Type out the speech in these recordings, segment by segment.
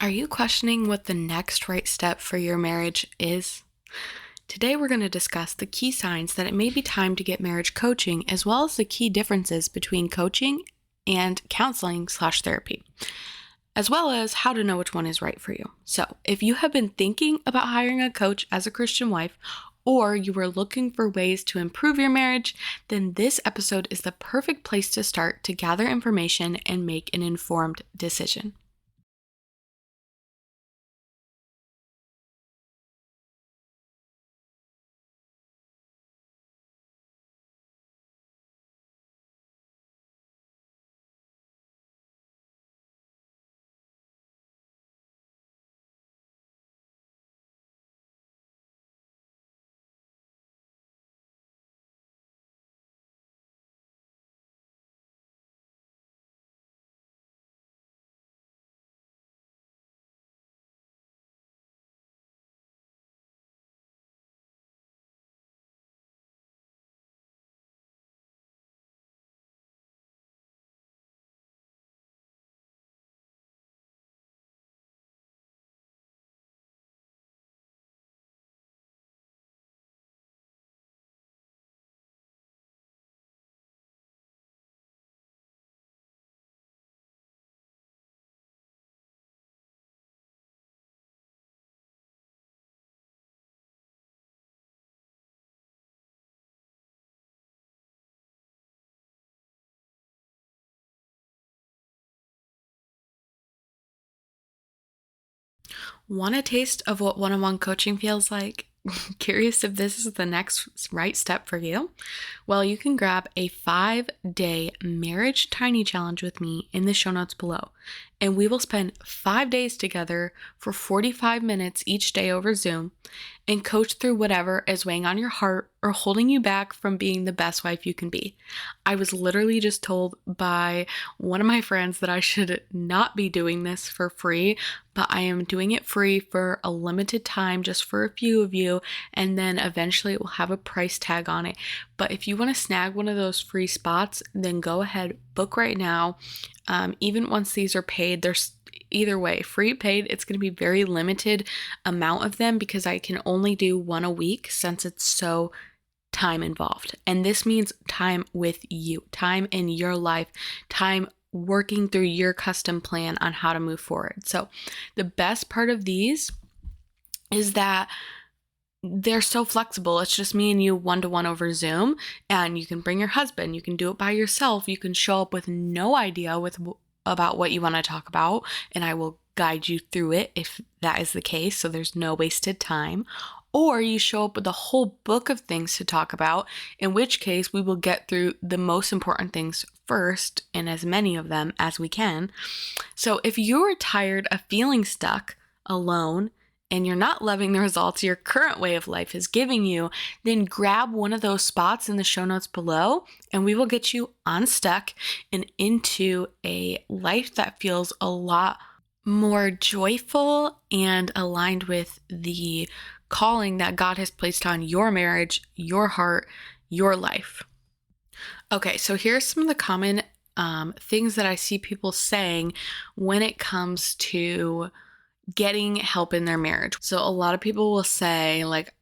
Are you questioning what the next right step for your marriage is? Today, we're going to discuss the key signs that it may be time to get marriage coaching, as well as the key differences between coaching and counseling/therapy, as well as how to know which one is right for you. So, if you have been thinking about hiring a coach as a Christian wife, or you are looking for ways to improve your marriage, then this episode is the perfect place to start to gather information and make an informed decision. Want a taste of what one-on-one coaching feels like? Curious if this is the next right step for you? Well, you can grab a 5-day marriage tiny challenge with me in the show notes below. And we will spend 5 days together for 45 minutes each day over Zoom and coach through whatever is weighing on your heart or holding you back from being the best wife you can be. I was literally just told by one of my friends that I should not be doing this for free, but I am doing it free for a limited time, just for a few of you, and then eventually it will have a price tag on it. But if you want to snag one of those free spots, then go ahead, book right now. Even once these are paid, there's either way, free, paid, it's going to be very limited amount of them because I can only do one a week since it's so time involved. And this means time with you, time in your life, time working through your custom plan on how to move forward. So the best part of these is that they're so flexible. It's just me and you one-to-one over Zoom, and you can bring your husband. You can do it by yourself. You can show up with no idea about what you want to talk about, and I will guide you through it if that is the case, so there's no wasted time. Or you show up with a whole book of things to talk about, in which case we will get through the most important things first, and as many of them as we can. So if you're tired of feeling stuck, alone, and you're not loving the results your current way of life is giving you, then grab one of those spots in the show notes below, and we will get you unstuck and into a life that feels a lot more joyful and aligned with the calling that God has placed on your marriage, your heart, your life. Okay, so here's some of the common things that I see people saying when it comes to getting help in their marriage. So a lot of people will say, like,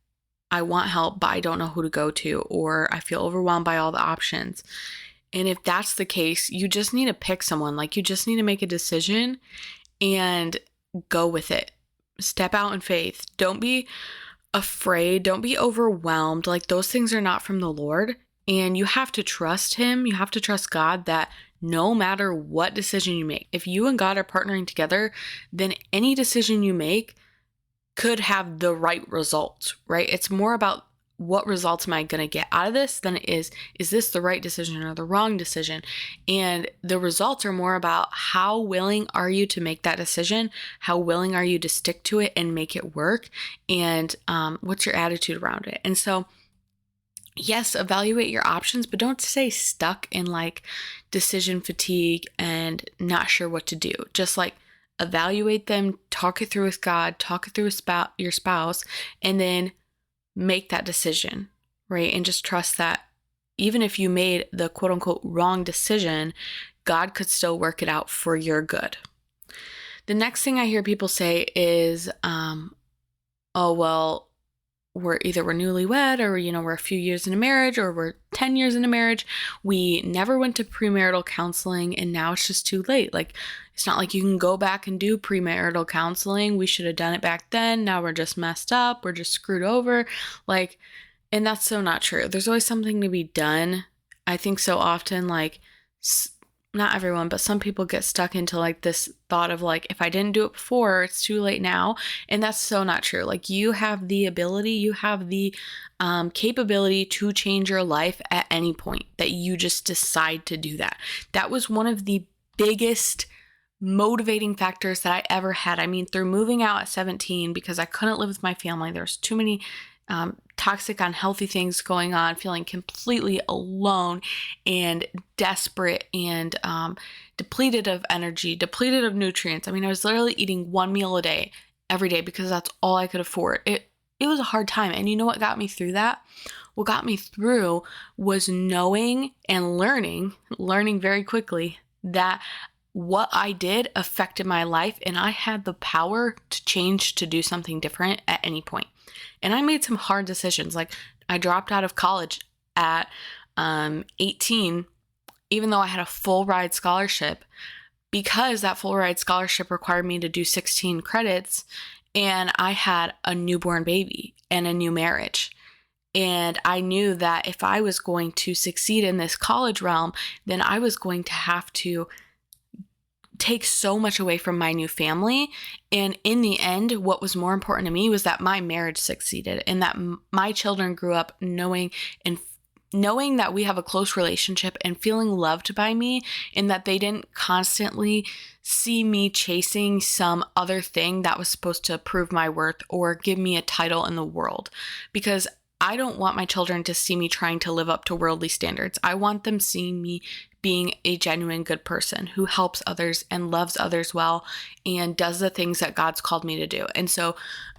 I want help, but I don't know who to go to, or I feel overwhelmed by all the options. And if that's the case, you just need to pick someone. Like, you just need to make a decision and go with it. Step out in faith. Don't be afraid. Don't be overwhelmed. Like, those things are not from the Lord. And you have to trust Him. You have to trust God that no matter what decision you make, if you and God are partnering together, then any decision you make could have the right results, right? It's more about what results am I going to get out of this than it is this the right decision or the wrong decision? And the results are more about how willing are you to make that decision? How willing are you to stick to it and make it work? And what's your attitude around it? And so, yes, evaluate your options, but don't stay stuck in like decision fatigue and not sure what to do. Just like evaluate them, talk it through with God, talk it through with your spouse, and then make that decision, right? And just trust that even if you made the quote unquote wrong decision, God could still work it out for your good. The next thing I hear people say is, oh, well, we're newlywed, or, we're a few years into marriage, or we're 10 years into marriage. We never went to premarital counseling, and now it's just too late. Like, it's not like you can go back and do premarital counseling. We should have done it back then. Now we're just messed up. We're just screwed over. Like, and that's so not true. There's always something to be done. I think so often, like, not everyone, but some people get stuck into like this thought of like, if I didn't do it before, it's too late now. And that's so not true. Like, you have the ability, you have the capability to change your life at any point that you just decide to do that. That was one of the biggest motivating factors that I ever had. I mean, through moving out at 17 because I couldn't live with my family, there's too many toxic, unhealthy things going on, feeling completely alone and desperate and depleted of energy, depleted of nutrients. I mean, I was literally eating one meal a day every day because that's all I could afford. It was a hard time. And you know what got me through that? What got me through was knowing and learning very quickly that what I did affected my life, and I had the power to change, to do something different at any point. And I made some hard decisions. Like, I dropped out of college at 18, even though I had a full ride scholarship, because that full ride scholarship required me to do 16 credits, and I had a newborn baby and a new marriage. And I knew that if I was going to succeed in this college realm, then I was going to have to take so much away from my new family. And in the end, what was more important to me was that my marriage succeeded and that my children grew up knowing that we have a close relationship and feeling loved by me, and that they didn't constantly see me chasing some other thing that was supposed to prove my worth or give me a title in the world. Because I don't want my children to see me trying to live up to worldly standards. I want them seeing me being a genuine good person who helps others and loves others well and does the things that God's called me to do. And so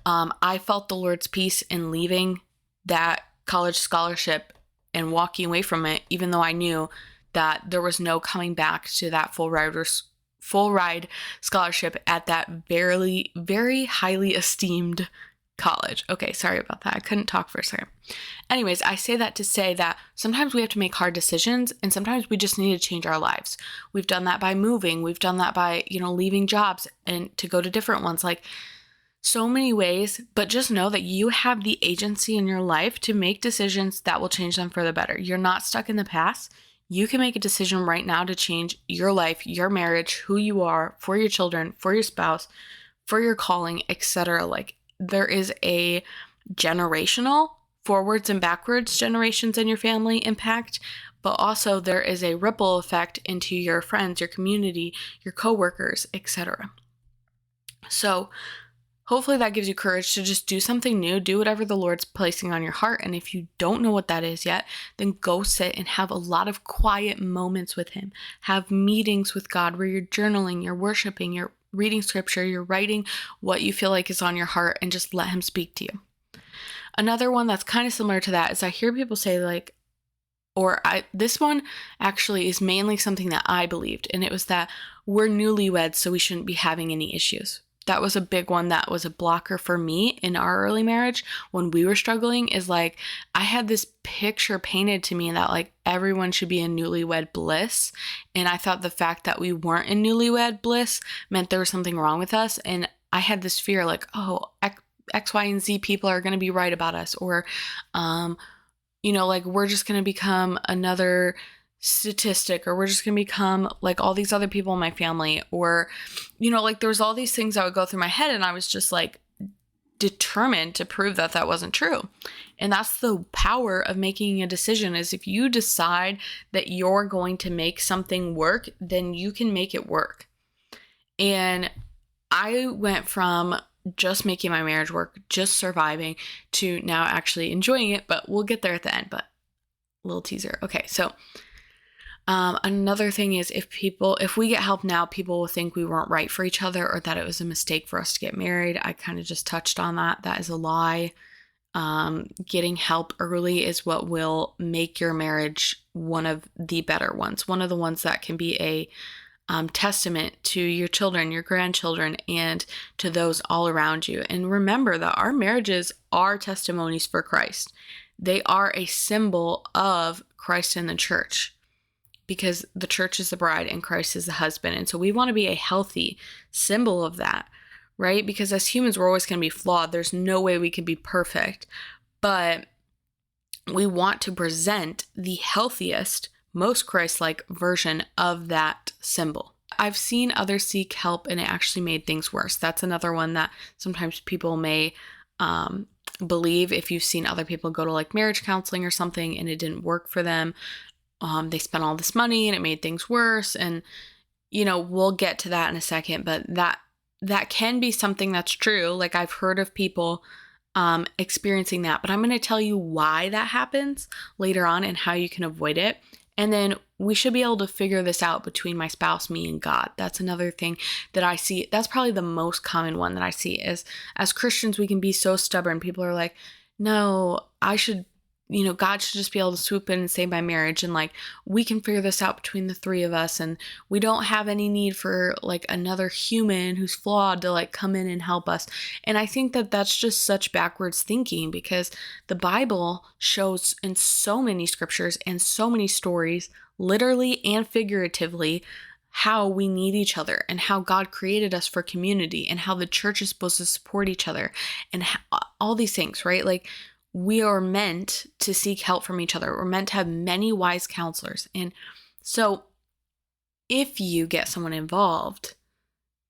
I felt the Lord's peace in leaving that college scholarship and walking away from it, even though I knew that there was no coming back to that full ride scholarship at that very, very highly esteemed college. Okay, sorry about that. I couldn't talk for a second. Anyways, I say that to say that sometimes we have to make hard decisions, and sometimes we just need to change our lives. We've done that by moving. We've done that by, leaving jobs and to go to different ones, like so many ways. But just know that you have the agency in your life to make decisions that will change them for the better. You're not stuck in the past. You can make a decision right now to change your life, your marriage, who you are, for your children, for your spouse, for your calling, etc. Like, there is a generational forwards and backwards generations in your family impact, but also there is a ripple effect into your friends, your community, your coworkers, etc. So hopefully that gives you courage to just do something new, do whatever the Lord's placing on your heart. And if you don't know what that is yet, then go sit and have a lot of quiet moments with Him. Have meetings with God where you're journaling, you're worshiping, you're reading scripture, you're writing what you feel like is on your heart, and just let Him speak to you. Another one that's kind of similar to that is I hear people say like, this one actually is mainly something that I believed, and it was that we're newlyweds, so we shouldn't be having any issues. That was a big one that was a blocker for me in our early marriage when we were struggling. Is like, I had this picture painted to me that like everyone should be in newlywed bliss. And I thought the fact that we weren't in newlywed bliss meant there was something wrong with us. And I had this fear like, oh, X, Y, and Z people are going to be right about us. Or, like we're just going to become another statistic, or we're just going to become like all these other people in my family, or like there was all these things that would go through my head, and I was just like determined to prove that that wasn't true. And that's the power of making a decision, is if you decide that you're going to make something work, then you can make it work. And I went from just making my marriage work, just surviving, to now actually enjoying it, but we'll get there at the end. But a little teaser. Okay, so another thing is if we get help now, people will think we weren't right for each other, or that it was a mistake for us to get married. I kind of just touched on that. That is a lie. Getting help early is what will make your marriage one of the better ones. One of the ones that can be testament to your children, your grandchildren, and to those all around you. And remember that our marriages are testimonies for Christ. They are a symbol of Christ and the church, because the church is the bride and Christ is the husband. And so we want to be a healthy symbol of that, right? Because as humans, we're always going to be flawed. There's no way we can be perfect, but we want to present the healthiest, most Christ-like version of that symbol. I've seen others seek help and it actually made things worse. That's another one that sometimes people may believe. If you've seen other people go to like marriage counseling or something and it didn't work for them, they spent all this money and it made things worse. And, we'll get to that in a second, but that can be something that's true. Like I've heard of people experiencing that, but I'm going to tell you why that happens later on and how you can avoid it. And then we should be able to figure this out between my spouse, me, and God. That's another thing that I see. That's probably the most common one that I see is as Christians, we can be so stubborn. People are like, no, God should just be able to swoop in and save my marriage. And like, we can figure this out between the three of us. And we don't have any need for like another human who's flawed to like come in and help us. And I think that that's just such backwards thinking, because the Bible shows in so many scriptures and so many stories, literally and figuratively, how we need each other and how God created us for community and how the church is supposed to support each other and all these things, right? Like, we are meant to seek help from each other. We're meant to have many wise counselors. And so if you get someone involved,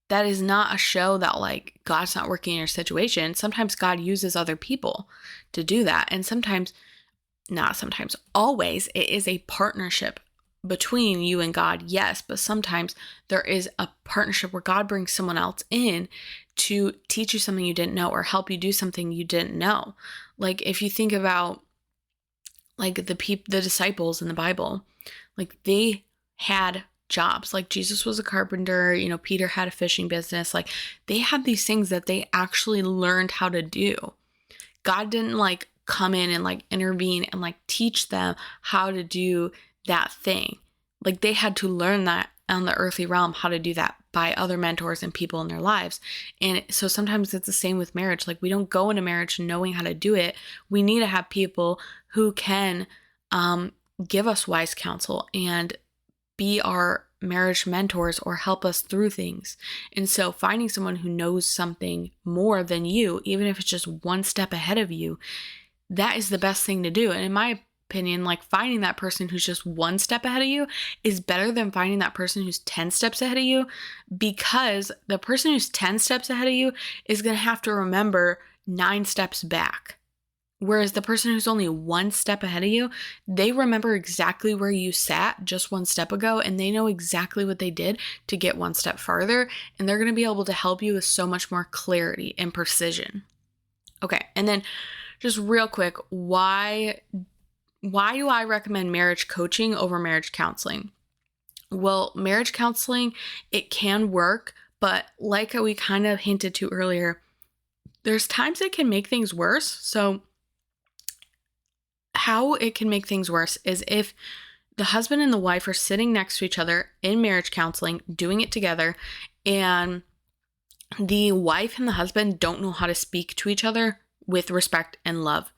that is not a show that like God's not working in your situation. Sometimes God uses other people to do that. And always, it is a partnership between you and God, yes, but sometimes there is a partnership where God brings someone else in to teach you something you didn't know or help you do something you didn't know. Like if you think about like the disciples in the Bible, like they had jobs. Like Jesus was a carpenter, Peter had a fishing business. Like they had these things that they actually learned how to do. God didn't like come in and like intervene and like teach them how to do that thing. Like they had to learn that on the earthly realm, how to do that by other mentors and people in their lives. And so sometimes it's the same with marriage. Like we don't go into marriage knowing how to do it. We need to have people who can give us wise counsel and be our marriage mentors or help us through things. And so finding someone who knows something more than you, even if it's just one step ahead of you, that is the best thing to do. And in my opinion, like finding that person who's just one step ahead of you is better than finding that person who's 10 steps ahead of you, because the person who's 10 steps ahead of you is going to have to remember 9 steps back. Whereas the person who's only one step ahead of you, they remember exactly where you sat just one step ago, and they know exactly what they did to get one step farther, and they're going to be able to help you with so much more clarity and precision. Okay, and then just real quick, why do I recommend marriage coaching over marriage counseling? Well, marriage counseling, it can work, but like we kind of hinted to earlier, there's times it can make things worse. So how it can make things worse is if the husband and the wife are sitting next to each other in marriage counseling, doing it together, and the wife and the husband don't know how to speak to each other with respect and love.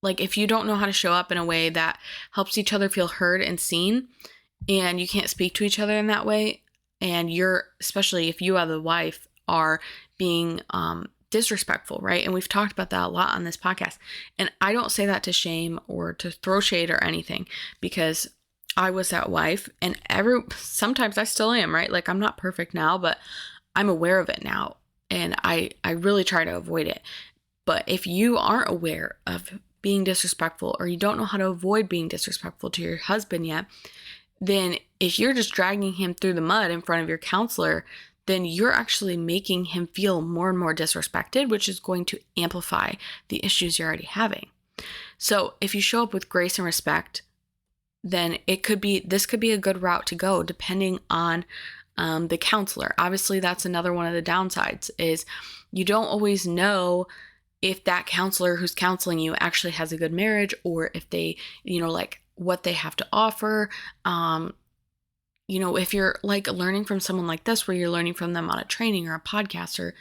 Like if you don't know how to show up in a way that helps each other feel heard and seen, and you can't speak to each other in that way, and especially if you as the wife are being disrespectful, right? And we've talked about that a lot on this podcast. And I don't say that to shame or to throw shade or anything, because I was that wife, and sometimes I still am, right? Like I'm not perfect now, but I'm aware of it now, and I really try to avoid it. But if you aren't aware of being disrespectful, or you don't know how to avoid being disrespectful to your husband yet, then if you're just dragging him through the mud in front of your counselor, then you're actually making him feel more and more disrespected, which is going to amplify the issues you're already having. So if you show up with grace and respect, then this could be a good route to go depending on the counselor. Obviously, that's another one of the downsides is you don't always know if that counselor who's counseling you actually has a good marriage, or if they, like what they have to offer. if you're like learning from someone like this, where you're learning from them on a training or a podcast or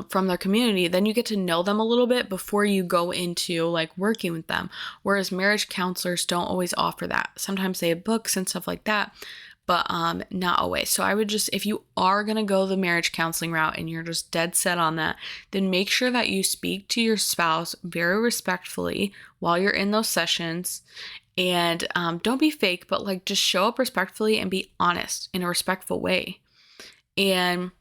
from their community, then you get to know them a little bit before you go into like working with them. Whereas marriage counselors don't always offer that. Sometimes they have books and stuff like that, but not always. So I would just, if you are going to go the marriage counseling route and you're just dead set on that, then make sure that you speak to your spouse very respectfully while you're in those sessions. And don't be fake, but like just show up respectfully and be honest in a respectful way. And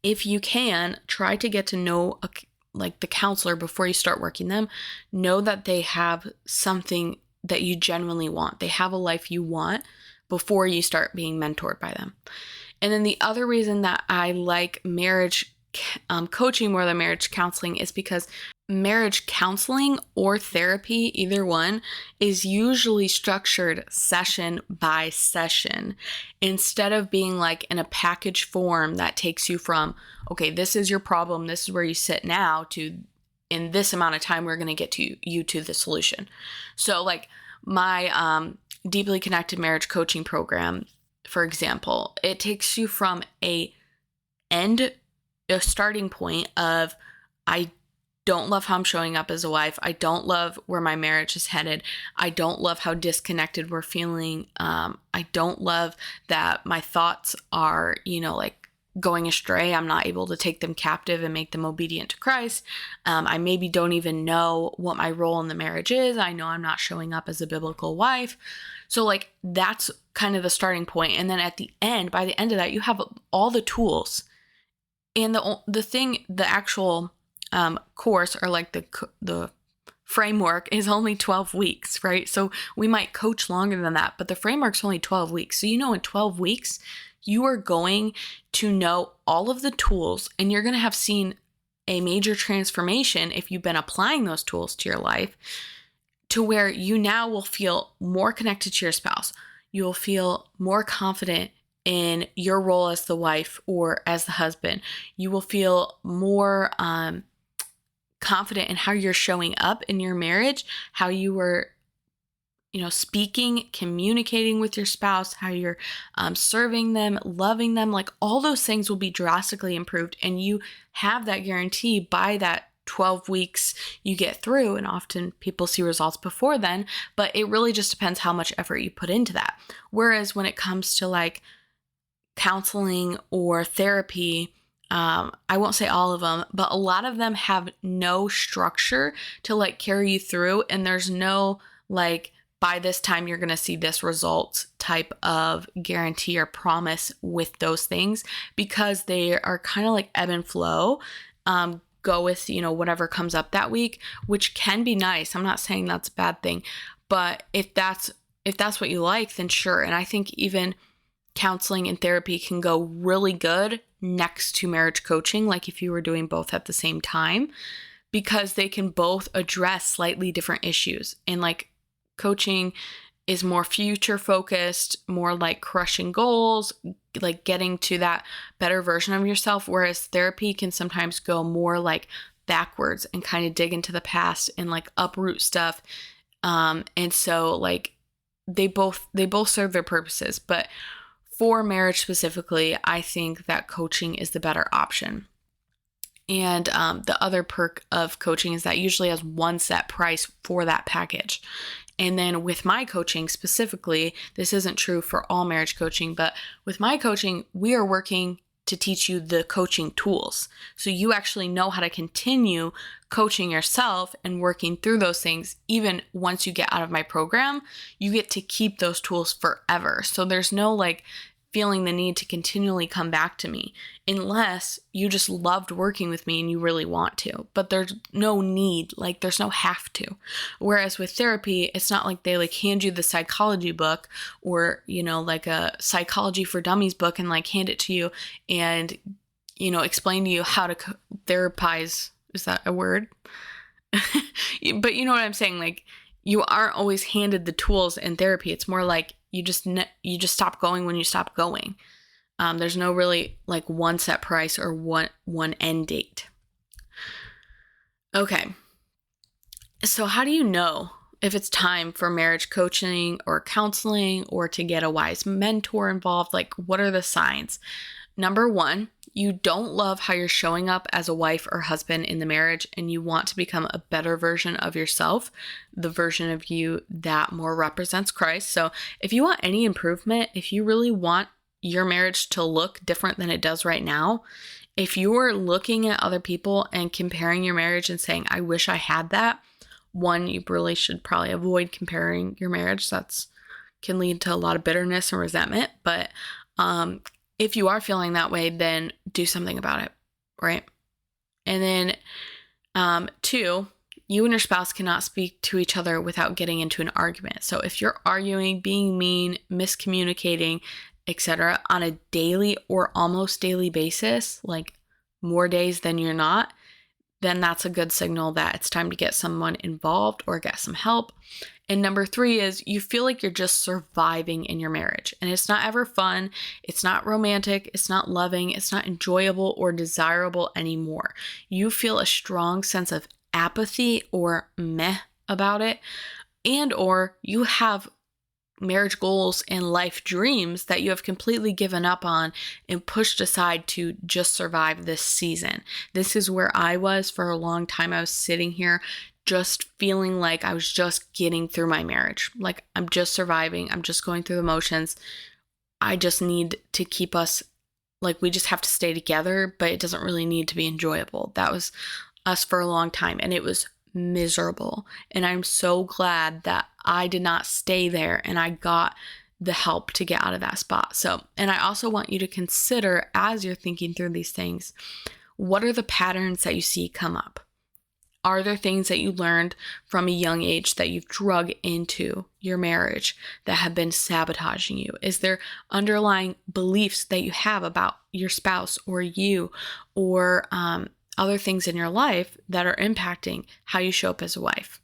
if you can, try to get to know like the counselor before you start working them. Know that they have something that you genuinely want. They have a life you want before you start being mentored by them. And then the other reason that I like marriage coaching more than marriage counseling is because marriage counseling or therapy, either one, is usually structured session by session instead of being like in a package form that takes you from, okay, this is your problem, this is where you sit now, to in this amount of time, we're going to get to you to the solution. So like my deeply connected marriage coaching program, for example, it takes you from a starting point of, I don't love how I'm showing up as a wife. I don't love where my marriage is headed. I don't love how disconnected we're feeling. I don't love that my thoughts are, like going astray. I'm not able to take them captive and make them obedient to Christ. I maybe don't even know what my role in the marriage is. I know I'm not showing up as a biblical wife. So like that's kind of the starting point. And then by the end of that, you have all the tools. And the actual course, or like the framework, is only 12 weeks, right? So we might coach longer than that, but the framework's only 12 weeks. So in 12 weeks, you are going to know all of the tools, and you're going to have seen a major transformation if you've been applying those tools to your life, to where you now will feel more connected to your spouse. You will feel more confident in your role as the wife or as the husband. You will feel more confident in how you're showing up in your marriage, how you were, speaking, communicating with your spouse, how you're serving them, loving them. Like all those things will be drastically improved. And you have that guarantee by that 12 weeks you get through. And often people see results before then, but it really just depends how much effort you put into that. Whereas when it comes to like counseling or therapy, I won't say all of them, but a lot of them have no structure to like carry you through. And there's no like, by this time you're going to see this result type of guarantee or promise with those things, because they are kind of like ebb and flow. Go with, whatever comes up that week, which can be nice. I'm not saying that's a bad thing, but if that's what you like, then sure. And I think even counseling and therapy can go really good next to marriage coaching, like if you were doing both at the same time, because they can both address slightly different issues. And like coaching is more future focused, more like crushing goals, like getting to that better version of yourself, whereas therapy can sometimes go more like backwards and kind of dig into the past and like uproot stuff. And so like they both serve their purposes, but for marriage specifically, I think that coaching is the better option. And the other perk of coaching is that usually has one set price for that package. And then with my coaching specifically, this isn't true for all marriage coaching, but with my coaching, we are working to teach you the coaching tools. So you actually know how to continue coaching yourself and working through those things. Even once you get out of my program, you get to keep those tools forever. So there's no like feeling the need to continually come back to me, unless you just loved working with me and you really want to. But there's no need, like there's no have to. Whereas with therapy, it's not like they like hand you the psychology book or, like a psychology for dummies book and like hand it to you and, explain to you how to therapize. Is that a word? But you know what I'm saying? Like you aren't always handed the tools in therapy. It's more like you just stop going when you stop going. There's no really like one set price or one end date. Okay. So how do you know if it's time for marriage coaching or counseling or to get a wise mentor involved, like what are the signs? Number one, you don't love how you're showing up as a wife or husband in the marriage and you want to become a better version of yourself, the version of you that more represents Christ. So if you want any improvement, if you really want your marriage to look different than it does right now, if you're looking at other people and comparing your marriage and saying, I wish I had that, one, you really should probably avoid comparing your marriage. That's can lead to a lot of bitterness and resentment. But if you are feeling that way, then do something about it, right? And then two, you and your spouse cannot speak to each other without getting into an argument. So if you're arguing, being mean, miscommunicating, etc., on a daily or almost daily basis, like more days than you're not, then that's a good signal that it's time to get someone involved or get some help. And number three is you feel like you're just surviving in your marriage and it's not ever fun. It's not romantic. It's not loving. It's not enjoyable or desirable anymore. You feel a strong sense of apathy or meh about it, and or you have marriage goals and life dreams that you have completely given up on and pushed aside to just survive this season. This is where I was for a long time. I was sitting here just feeling like I was just getting through my marriage. Like I'm just surviving. I'm just going through the motions. I just need to keep us, like we just have to stay together, but it doesn't really need to be enjoyable. That was us for a long time and it was miserable. And I'm so glad that I did not stay there and I got the help to get out of that spot. So, and I also want you to consider as you're thinking through these things, what are the patterns that you see come up? Are there things that you learned from a young age that you've drug into your marriage that have been sabotaging you? Is there underlying beliefs that you have about your spouse or you or other things in your life that are impacting how you show up as a wife?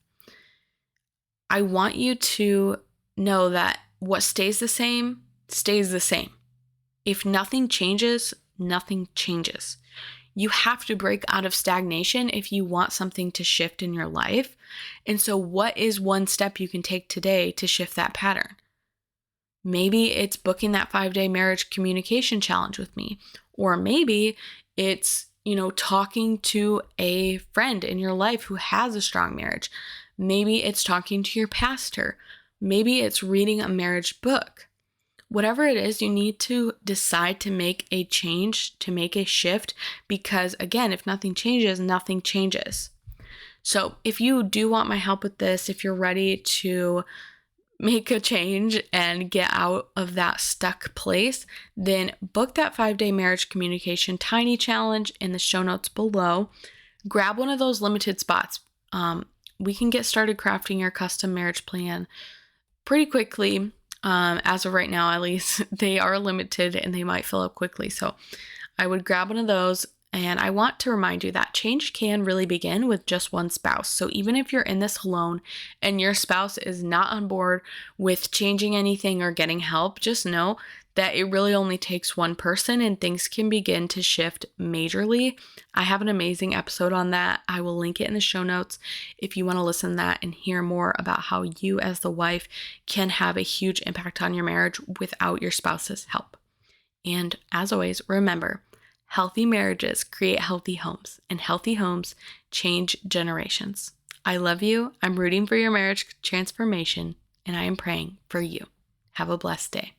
I want you to know that what stays the same stays the same. If nothing changes, nothing changes. You have to break out of stagnation if you want something to shift in your life. And so what is one step you can take today to shift that pattern? Maybe it's booking that 5-day marriage communication challenge with me. Or maybe it's, talking to a friend in your life who has a strong marriage. Maybe it's talking to your pastor. Maybe it's reading a marriage book. Whatever it is, you need to decide to make a change, to make a shift, because again, if nothing changes, nothing changes. So if you do want my help with this, if you're ready to make a change and get out of that stuck place, then book that 5-day marriage communication tiny challenge in the show notes below. Grab one of those limited spots. We can get started crafting your custom marriage plan pretty quickly. As of right now, at least, they are limited and they might fill up quickly. So I would grab one of those. And I want to remind you that change can really begin with just one spouse. So even if you're in this alone and your spouse is not on board with changing anything or getting help, just know that it really only takes one person and things can begin to shift majorly. I have an amazing episode on that. I will link it in the show notes if you want to listen to that and hear more about how you as the wife can have a huge impact on your marriage without your spouse's help. And as always, remember, healthy marriages create healthy homes, and healthy homes change generations. I love you. I'm rooting for your marriage transformation, and I am praying for you. Have a blessed day.